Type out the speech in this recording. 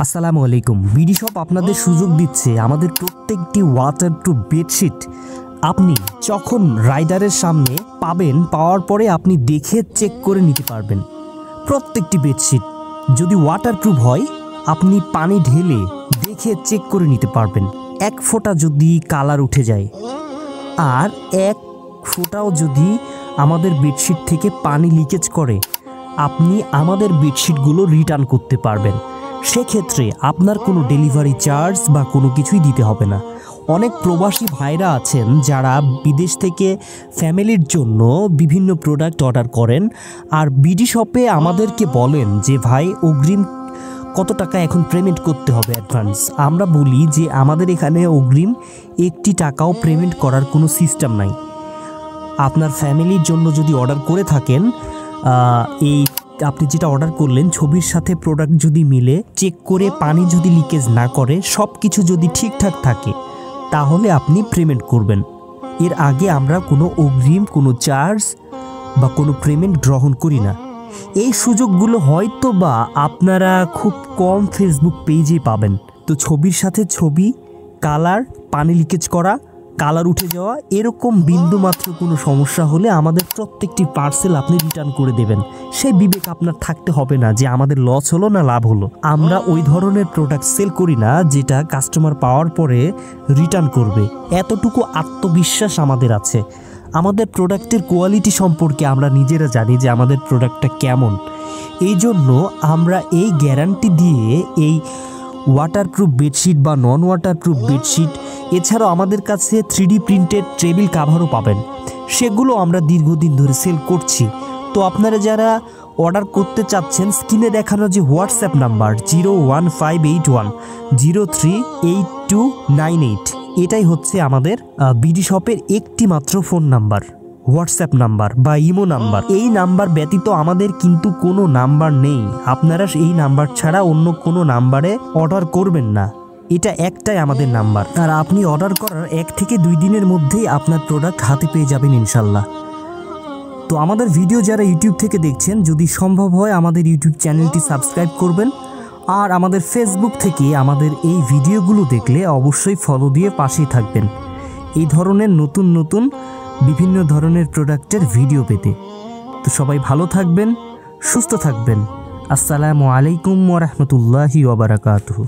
আসসালামু আলাইকুম। BD shop আপনাদের সুযোগ দিচ্ছে আমাদের প্রত্যেকটি ওয়াটারপ্রুফ বেডশিট আপনি যখন রাইডারের সামনে পাবেন, পাওয়ার পরে আপনি দেখে চেক করে নিতে পারবেন। প্রত্যেকটি বেডশিট যদি ওয়াটারপ্রুফ হয় আপনি পানি ঢেলে দেখে চেক করে নিতে পারবেন। এক ফোঁটা যদি কালার উঠে যায় আর এক ফোঁটাও যদি আমাদের বেডশিট থেকে পানি লিকেজ করে, আপনি আমাদের বেডশিটগুলো রিটার্ন করতে পারবেন। সেক্ষেত্রে আপনার কোনো ডেলিভারি চার্জ বা কোনো কিছুই দিতে হবে না। অনেক প্রবাসী ভাইরা আছেন যারা বিদেশ থেকে ফ্যামিলির জন্য বিভিন্ন প্রোডাক্ট অর্ডার করেন, আর বিডি শপে আমাদেরকে বলেন যে ভাই অগ্রিম কত টাকা এখন পেমেন্ট করতে হবে অ্যাডভান্স। আমরা বলি যে আমাদের এখানে অগ্রিম একটি টাকাও পেমেন্ট করার কোনো সিস্টেম নাই। আপনার ফ্যামিলির জন্য যদি অর্ডার করে থাকেন, এই আপনি যেটা অর্ডার করলেন ছবির সাথে প্রোডাক্ট যদি মিলে, চেক করে পানি যদি লিকেজ না করে, সব কিছু যদি ঠিকঠাক থাকে, তাহলে আপনি পেমেন্ট করবেন। এর আগে আমরা কোনো অগ্রিম কোনো চার্জ বা কোনো পেমেন্ট গ্রহণ করি না। এই সুযোগগুলো হয়তো বা আপনারা খুব কম ফেসবুক পেজে পাবেন। তো ছবির সাথে ছবি, কালার, পানি লিকেজ করা, কালার উঠে যাওয়া, এরকম বিন্দুমাত্র কোনো সমস্যা হলে আমাদের প্রত্যেকটি পার্সেল আপনি রিটার্ন করে দেবেন। সেই বিবেক আপনার থাকতে হবে না যে আমাদের লস হলো না লাভ হলো। আমরা ওই ধরনের প্রোডাক্ট সেল করি না যেটা কাস্টমার পাওয়ার পরে রিটার্ন করবে। এতটুকু আত্মবিশ্বাস আমাদের আছে। আমাদের প্রোডাক্টের কোয়ালিটি সম্পর্কে আমরা নিজেরা জানি যে আমাদের প্রোডাক্টটা কেমন। এই জন্য আমরা এই গ্যারান্টি দিয়ে এই ওয়াটারপ্রুফ বেডশিট বা নন ওয়াটারপ্রুফ বেডশিট, এছাড়াও আমাদের কাছে 3D প্রিন্টেড টেবিল কাভারও পাবেন। সেগুলো আমরা দীর্ঘদিন ধরে সেল করছি। তো আপনারা যারা অর্ডার করতে চাচ্ছেন, স্ক্রিনে দেখানো যে হোয়াটসঅ্যাপ নাম্বার 01581038298, এটাই হচ্ছে আমাদের বিডি শপের একটি মাত্র ফোন নাম্বার, হোয়াটসঅ্যাপ নাম্বার বা ইমো নাম্বার। এই নাম্বার ব্যতীত আমাদের কিন্তু কোনো নাম্বার নেই। আপনারা এই নাম্বার ছাড়া অন্য কোনো নাম্বারে অর্ডার করবেন না। এটা একটাই আমাদের নাম্বার। আর আপনি অর্ডার করার 1 থেকে 2 দিনের মধ্যেই আপনার প্রোডাক্ট হাতে পেয়ে যাবেন ইনশাল্লাহ। তো আমাদের ভিডিও যারা ইউটিউব থেকে দেখছেন, যদি সম্ভব হয় আমাদের ইউটিউব চ্যানেলটি সাবস্ক্রাইব করবেন। আর আমাদের ফেসবুক থেকে আমাদের এই ভিডিওগুলো দেখলে অবশ্যই ফলো দিয়ে পাশেই থাকবেন এই ধরনের নতুন নতুন বিভিন্ন ধরনের প্রোডাক্টের ভিডিও পেতে। তো সবাই ভালো থাকবেন, সুস্থ থাকবেন। আসসালামু আলাইকুম ওয়া রাহমাতুল্লাহি ওয়া বারাকাতুহু।